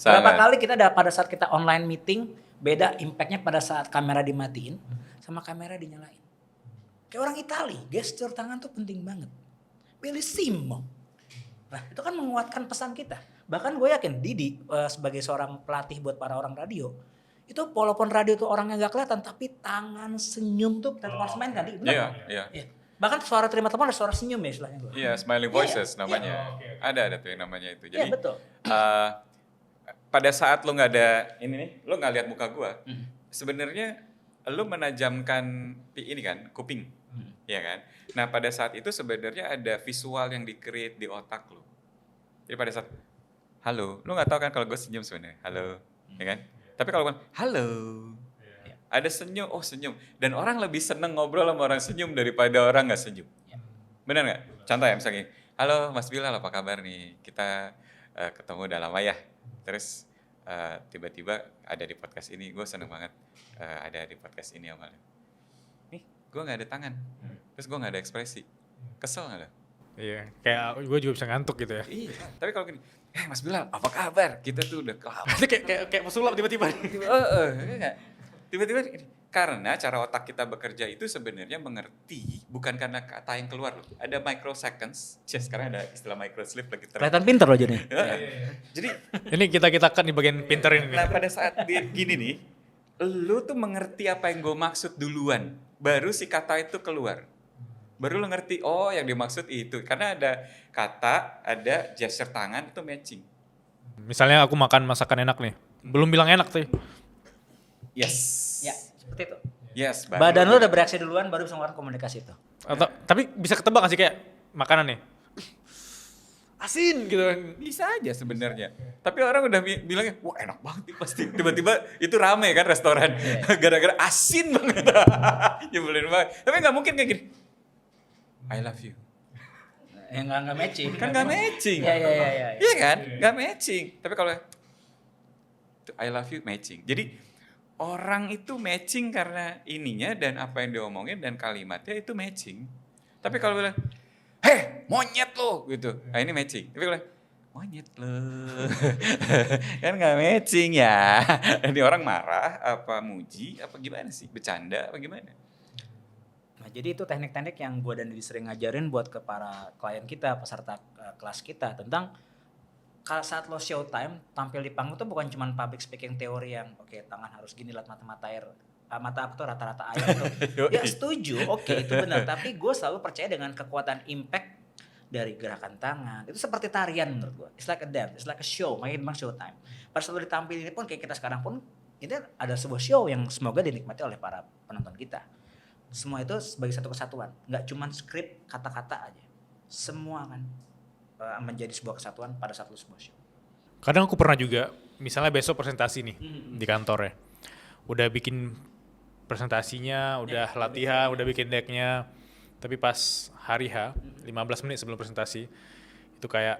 Berapa kali kita pada saat kita online meeting, beda impactnya pada saat kamera dimatiin sama kamera dinyalain. Kayak orang Itali, gesture tangan tuh penting banget. Bellissimo. Nah itu kan menguatkan pesan kita. Bahkan gue yakin Didi sebagai seorang pelatih buat para orang radio, itu walaupun radio tuh orangnya gak kelihatan, tapi tangan senyum tuh kita harus main kan? Iya. Bahkan suara terima telepon ada suara senyum ya istilahnya gue. Iya, smiling voices namanya. Ada tuh yang namanya itu. Jadi betul. Pada saat lo nggak ada ini nih, lo nggak lihat muka gue, sebenarnya lo menajamkan ini kan kuping, ya kan. Nah pada saat itu sebenarnya ada visual yang di-create di otak lo. Jadi pada saat halo, lo nggak tahu kan kalau gue senyum sebenarnya, halo, ya kan. Tapi kalau kan halo, ada senyum, oh senyum. Dan orang lebih seneng ngobrol sama orang senyum daripada orang nggak senyum. Benar nggak? Contoh ya misalnya, halo Mas Bilal apa kabar nih? Kita ketemu udah lama ya. Terus tiba-tiba ada di podcast ini, gue seneng banget ada di podcast ini awalnya. Nih, gue nggak ada tangan, terus gue nggak ada ekspresi, kesel nggak lo? Iya, kayak gue juga bisa ngantuk gitu ya. Iya, tapi kalau gini, Mas Bilal apa kabar? Kita tuh udah kelapa. Berarti kayak pesulap tiba-tiba. Tiba-tiba karena cara otak kita bekerja itu sebenarnya mengerti bukan karena kata yang keluar loh. Ada microseconds. Sekarang ada istilah microslip lagi Kelihatan pinter loh jadi. Jadi ini kita kan di bagian pinter ini. Nah pada saat gini nih, lu tuh mengerti apa yang gue maksud duluan, baru si kata itu keluar. Baru lu ngerti, oh yang dimaksud itu. Karena ada kata, ada gesture tangan itu matching. Misalnya aku makan masakan enak nih, belum bilang enak tuh. Yes. Ya, seperti itu. Yes. Badan lu udah bereaksi duluan baru bisa ngeluarin komunikasi itu. Atau tapi bisa ketebak gak sih kayak makanan nih? Asin gitu. Bisa aja sebenarnya. Tapi orang udah bilangnya, wah enak banget nih pasti. Tiba-tiba itu rame kan restoran. Gara-gara asin banget. Nyebelin banget. Tapi gak mungkin kayak gini. I love you. Ya nggak matching. Kan gak matching. Iya. Iya kan? Gak matching. Tapi kalau I love you matching. Jadi orang itu matching karena ininya dan apa yang diomongin dan kalimatnya itu matching. Tapi kalau bilang, heh monyet lo gitu. Nah ini matching. Tapi kalau monyet lo. Kan gak matching ya. Ini orang marah, apa muji, apa gimana sih? Bercanda, apa gimana? Nah jadi itu teknik-teknik yang gue dan Didi sering ngajarin buat ke para klien kita, peserta kelas kita tentang kalau saat lo showtime tampil di panggung tuh bukan cuma public speaking teori yang oke, tangan harus gini lihat mata air, mata aku tuh rata-rata air tuh. Ya setuju, oke, itu benar. Tapi gue selalu percaya dengan kekuatan impact dari gerakan tangan. Itu seperti tarian menurut gue. It's like a dance, it's like a show, main showtime. Pada saat lo ditampil ini pun kayak kita sekarang pun ini ada sebuah show yang semoga dinikmati oleh para penonton kita. Semua itu sebagai satu kesatuan, nggak cuma skrip kata-kata aja. Semua kan menjadi sebuah kesatuan pada saat lu sebuah show. Kadang aku pernah juga, misalnya besok presentasi nih di kantor ya. Udah bikin presentasinya, udah latihan, udah bikin decknya. Tapi pas hari H, 15 menit sebelum presentasi, itu kayak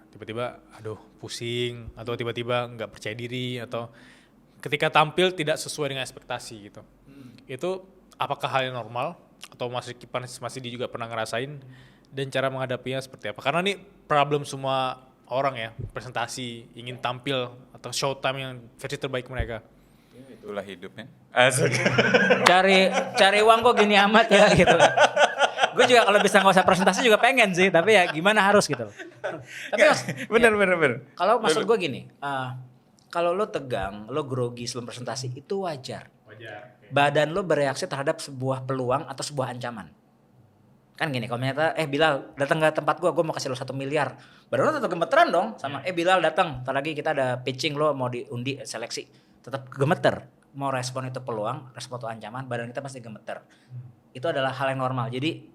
tiba-tiba aduh pusing, atau tiba-tiba nggak percaya diri, atau ketika tampil tidak sesuai dengan ekspektasi gitu. Itu apakah hal yang normal, atau masih dia juga pernah ngerasain? Dan cara menghadapinya seperti apa? Karena ini problem semua orang ya, presentasi, ingin tampil atau showtime yang versi terbaik mereka. Itulah hidupnya. Asik. Cari uang kok gini amat ya gitu. Gue juga kalau bisa nggak usah presentasi juga pengen sih, tapi ya gimana harus gitu. Tapi mas, bener. Kalau maksud gue gini, kalau lo tegang, lo grogi sebelum presentasi itu wajar. Badan lo bereaksi terhadap sebuah peluang atau sebuah ancaman. Kan gini, kalau ternyata Bilal datang ke tempat gue mau kasih lo 1 miliar. Badan lo tetap gemeteran dong sama Bilal datang, ntar lagi kita ada pitching lo mau diundi seleksi. Tetap gemeter. Mau respon itu peluang, respon itu ancaman, badan kita pasti gemeter. Itu adalah hal yang normal. Jadi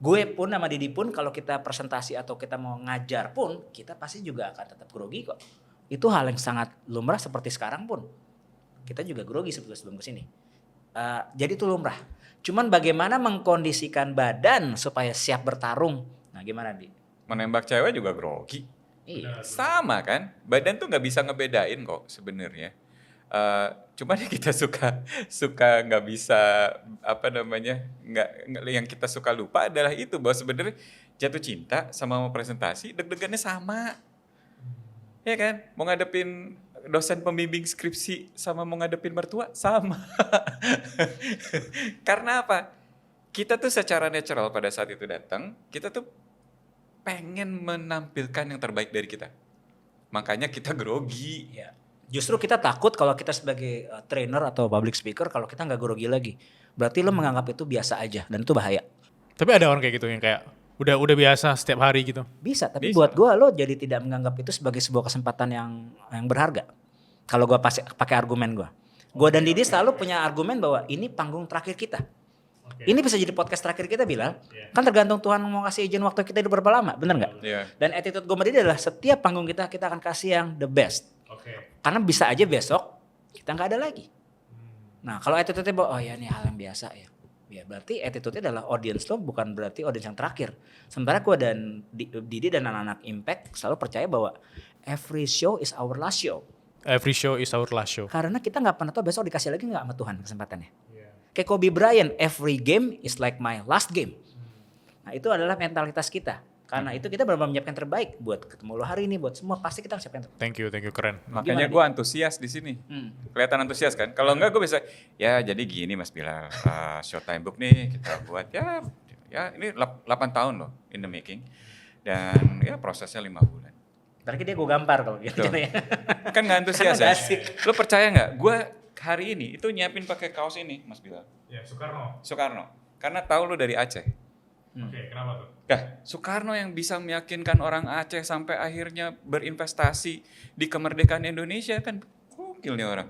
gue pun sama Didi pun kalau kita presentasi atau kita mau ngajar pun, kita pasti juga akan tetap grogi kok. Itu hal yang sangat lumrah seperti sekarang pun. Kita juga grogi sebelum kesini. Jadi itu lumrah. Cuman bagaimana mengkondisikan badan supaya siap bertarung. Nah gimana Di? Menembak cewek juga grogi. Iya. Sama kan? Badan tuh gak bisa ngebedain kok sebenarnya. Cuman kita suka nggak bisa yang kita suka lupa adalah itu bahwa sebenarnya jatuh cinta sama mau presentasi deg-degannya sama. Ya kan? Mau ngadepin dosen pembimbing skripsi sama mau ngadepin mertua sama. Karena apa? Kita tuh secara natural pada saat itu datang, kita tuh pengen menampilkan yang terbaik dari kita. Makanya kita grogi. Ya. Justru kita takut kalau kita sebagai trainer atau public speaker kalau kita nggak grogi lagi. Berarti lo menganggap itu biasa aja dan itu bahaya. Tapi ada orang kayak gitu yang kayak udah biasa setiap hari gitu. Bisa, tapi Bisa. buat gua lo jadi tidak menganggap itu sebagai sebuah kesempatan yang berharga. Kalau gua pakai argumen gua. Gua dan Didi selalu punya argumen bahwa ini panggung terakhir kita. Ini bisa jadi podcast terakhir kita, Bilal. Kan tergantung Tuhan mau kasih izin waktu kita hidup berapa lama, bener nggak? Iya. Dan attitude gue sama Didi adalah setiap panggung kita akan kasih yang the best. Karena bisa aja besok kita nggak ada lagi. Nah kalau attitude-nya bahwa oh ya ini hal yang biasa ya. Ya berarti attitude-nya adalah audience lo bukan berarti audience yang terakhir. Sementara gue dan Didi dan anak-anak Impact selalu percaya bahwa every show is our last show. Every show is our last show. Karena kita nggak pernah tahu besok dikasih lagi nggak sama Tuhan kesempatannya. Kayak Kobe Bryant, every game is like my last game. Nah itu adalah mentalitas kita. Karena itu kita benar-benar menyiapkan terbaik buat ketemu lo hari ini, buat semua pasti kita siapkan terbaik. Thank you, keren. Makanya gue antusias di sini. Kelihatan antusias kan? Kalau enggak gue bisa, ya jadi gini Mas Bilal, Showtime Book nih kita buat ya ini 8 tahun loh in the making. Dan ya prosesnya 5 bulan. Berarti dia gue gampar kalau gitu ya. Kan gak antusias Karena ya? gak asik. Lo percaya gak? Gue hari ini itu nyiapin pakai kaos ini Mas Bilal. Ya, Soekarno. Soekarno. Karena tahu lo dari Aceh. Oke, kenapa tuh? Nah, Soekarno yang bisa meyakinkan orang Aceh sampai akhirnya berinvestasi di kemerdekaan Indonesia kan gokil nih orang.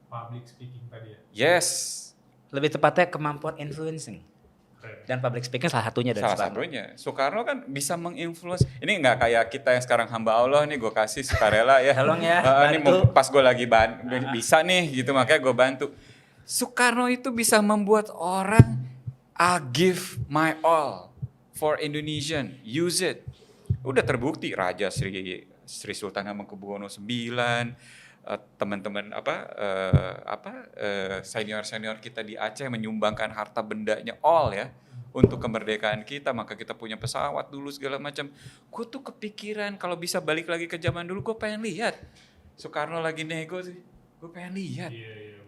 Public speaking tadi ya. Yes. Lebih tepatnya kemampuan influencing. Dan public speaking salah satunya dari Salah Soekarno. satunya. Soekarno kan bisa menginfluence. Ini nggak kayak kita yang sekarang hamba Allah nih gue kasih sukarela ya. Tolong ya, Ini bantu. pas gue lagi bisa nih gitu makanya gue bantu. Soekarno itu bisa membuat orang I give my all for Indonesian. Use it. Udah terbukti Raja Sri Sultan Hamengkubuwono IX, teman-teman senior kita di Aceh menyumbangkan harta bendanya all ya untuk kemerdekaan kita, maka kita punya pesawat dulu segala macam. Gue tuh kepikiran kalau bisa balik lagi ke zaman dulu, gue pengen lihat Soekarno lagi nego sih, gue pengen lihat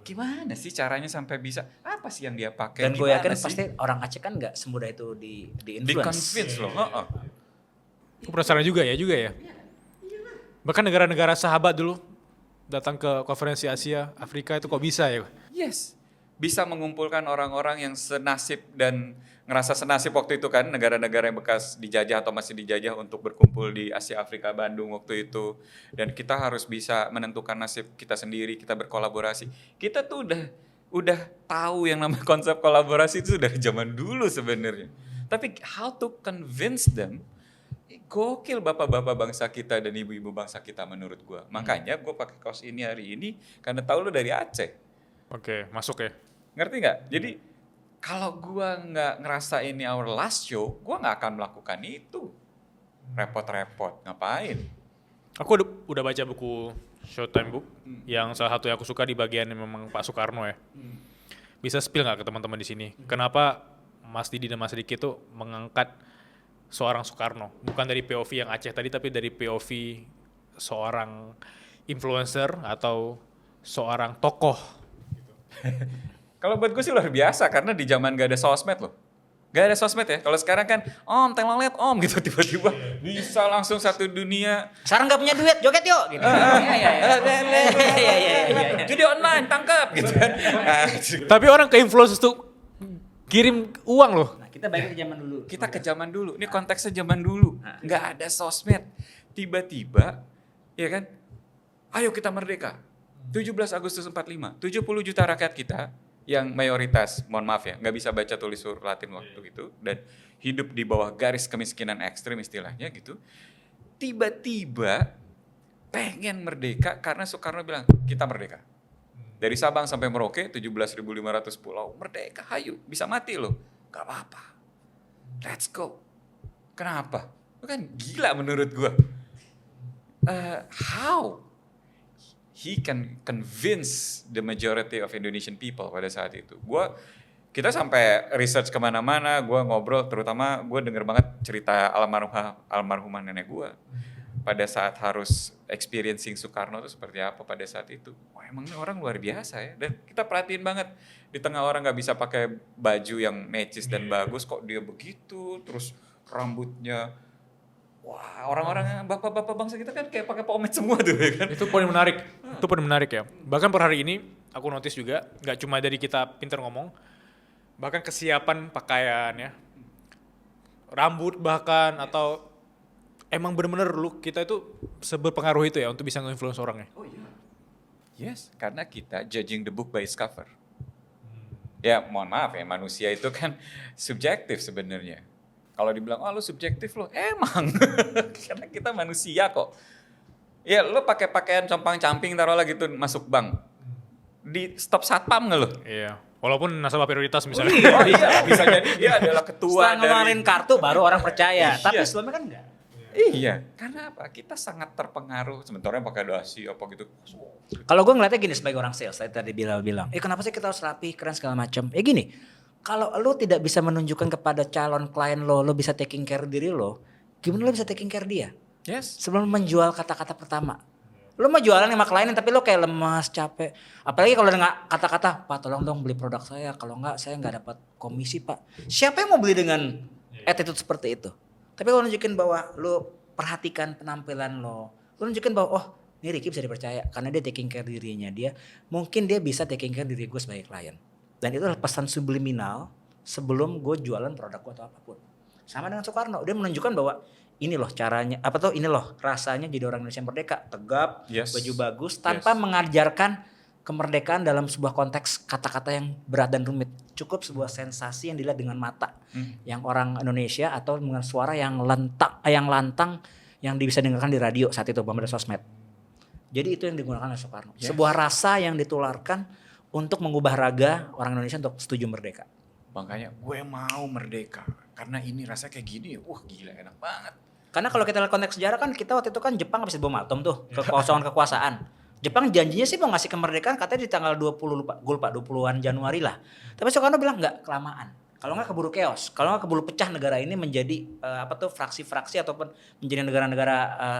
gimana sih caranya sampai bisa, apa sih yang dia pakai, Dan gue gimana yakin sih? pasti orang Aceh kan nggak semudah itu di Di influence. convince loh. Heeh. Aku penasaran juga ya. Bahkan negara-negara sahabat dulu datang ke konferensi Asia, Afrika itu kok bisa ya? Yes, bisa mengumpulkan orang-orang yang senasib dan ngerasa senasib waktu itu kan, negara-negara yang bekas dijajah atau masih dijajah untuk berkumpul di Asia Afrika Bandung waktu itu. Dan kita harus bisa menentukan nasib kita sendiri, kita berkolaborasi. Kita tuh udah tahu yang namanya konsep kolaborasi itu dari zaman dulu sebenarnya. Tapi how to convince them, gokil bapak-bapak bangsa kita dan ibu-ibu bangsa kita menurut gua. Makanya gua pakai kaos ini hari ini karena tahu lu dari Aceh. Oke, masuk ya. Ngerti nggak? Jadi kalau gua nggak ngerasa ini our last show, gua nggak akan melakukan itu. Repot-repot, ngapain? Aku udah baca buku Showtime Book, yang salah satu yang aku suka di bagian yang memang Pak Soekarno ya. Bisa spill nggak ke teman-teman di sini? Kenapa Mas Didi dan Mas Riki itu mengangkat seorang Soekarno? Bukan dari POV yang Aceh tadi, tapi dari POV seorang influencer atau seorang tokoh. Kalau buat gue sih luar biasa karena di zaman gak ada sosmed loh. Gak ada sosmed ya. Kalau sekarang kan telolet gitu tiba-tiba bisa langsung satu dunia. Sekarang nggak punya duit, joget yuk. Gitu. Iya. Judi online tangkap gitu kan. Tapi orang ke influencer tuh kirim uang loh. Nah, kita balik ke zaman dulu. Kita ke zaman dulu. Ini konteksnya zaman dulu. Nggak ada sosmed. Tiba-tiba, ya kan? Ayo kita merdeka. 17 Agustus 45. 70 juta rakyat kita yang mayoritas, mohon maaf ya, nggak bisa baca tulis huruf Latin waktu itu dan hidup di bawah garis kemiskinan ekstrim istilahnya gitu. Tiba-tiba pengen merdeka karena Soekarno bilang kita merdeka. Dari Sabang sampai Merauke 17.500 pulau merdeka, hayu, bisa mati loh. Gak apa-apa. Let's go. Kenapa? Itu kan gila menurut gua. How he can convince the majority of Indonesian people pada saat itu. Kita sampai research kemana-mana, gue ngobrol, terutama gue denger banget cerita almarhumah nenek gue. pada saat harus experiencing Soekarno itu seperti apa pada saat itu. Wah emang ini orang luar biasa ya. Dan kita perhatiin banget di tengah orang nggak bisa pakai baju yang necis dan bagus kok dia begitu. Terus rambutnya, wah orang-orang bapak-bapak bangsa kita kan kayak pakai pomade semua tuh ya kan. Itu poin menarik. Itu poin menarik ya. Bahkan per hari ini aku notice juga nggak cuma dari kita pintar ngomong, bahkan kesiapan pakaian ya, rambut bahkan atau emang bener-bener look kita itu seberpengaruh itu ya untuk bisa nge-influence orangnya. Oh iya. Yes, karena kita judging the book by its cover. Ya mohon maaf ya, manusia itu kan subjektif sebenarnya. Kalau dibilang, oh lu subjektif lo, emang. Karena kita manusia kok. Ya lo pakai pakaian compang-camping taruhlah gitu masuk bank. Di stop satpam nggak lo? Iya. Walaupun nasabah prioritas misalnya. Oh iya, bisa jadi dia adalah ketua Setelah ngeluarin kartu baru orang percaya. Iya. Tapi sebelumnya kan enggak. Iya, karena apa? Kita sangat terpengaruh. Sementara yang pakai dasi apa gitu. Kalau gue ngeliatnya gini sebagai orang sales, tadi Bilal bilang, kenapa sih kita harus rapi, keren segala macam? Gini, kalau lo tidak bisa menunjukkan kepada calon klien lo bisa taking care diri lo, gimana lo bisa taking care dia? Yes. Sebelum menjual kata-kata pertama. Lo mau jualan sama klien tapi lo kayak lemas, capek. Apalagi kalau dengan kata-kata, Pak tolong dong beli produk saya, kalau enggak saya enggak dapat komisi Pak. Siapa yang mau beli dengan attitude seperti itu? Tapi lo nunjukin bahwa lo perhatikan penampilan lo nunjukin bahwa oh ini Ricky bisa dipercaya karena dia taking care dirinya dia, mungkin dia bisa taking care diri gue sebagai klien. Dan itu adalah pesan subliminal sebelum gue jualan produk gue atau apapun. Sama dengan Soekarno, dia menunjukkan bahwa ini loh caranya, ini loh rasanya jadi orang Indonesia merdeka, tegap, baju bagus, tanpa mengajarkan kemerdekaan dalam sebuah konteks kata-kata yang berat dan rumit. Cukup sebuah sensasi yang dilihat dengan mata, yang orang Indonesia atau dengan suara yang lantang yang bisa dengarkan di radio saat itu belum ada sosmed. Jadi itu yang digunakan oleh Soekarno. Sebuah rasa yang ditularkan untuk mengubah raga orang Indonesia untuk setuju merdeka. Makanya gue mau merdeka karena ini rasa kayak gini. Wah gila enak banget. Karena kalau kita lihat konteks sejarah kan kita waktu itu kan Jepang habis bom atom tuh, kekosongan kekuasaan. Jepang janjinya sih mau ngasih kemerdekaan katanya di tanggal 20-an Januari lah. Tapi Soekarno bilang enggak, kelamaan. Kalau enggak keburu chaos, kalau enggak keburu pecah negara ini menjadi fraksi-fraksi ataupun menjadi negara-negara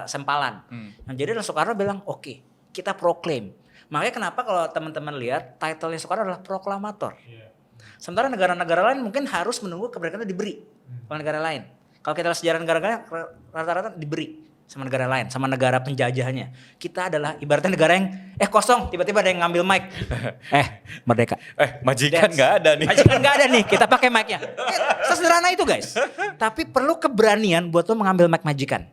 sempalan. Nah, jadi Soekarno bilang oke, kita proklaim. Makanya kenapa kalau teman-teman lihat title-nya Soekarno adalah proklamator. Sementara negara-negara lain mungkin harus menunggu kemerdekaan diberi oleh negara lain. Kalau kita lihat sejarah negara-negara rata-rata diberi sama negara lain, sama negara penjajahnya. Kita adalah ibaratnya negara yang kosong, tiba-tiba ada yang ngambil mic. Merdeka. Majikan nggak ada nih. Majikan nggak ada nih, kita pakai mic-nya. Sesederhana itu guys. Tapi perlu keberanian buat lo mengambil mic majikan.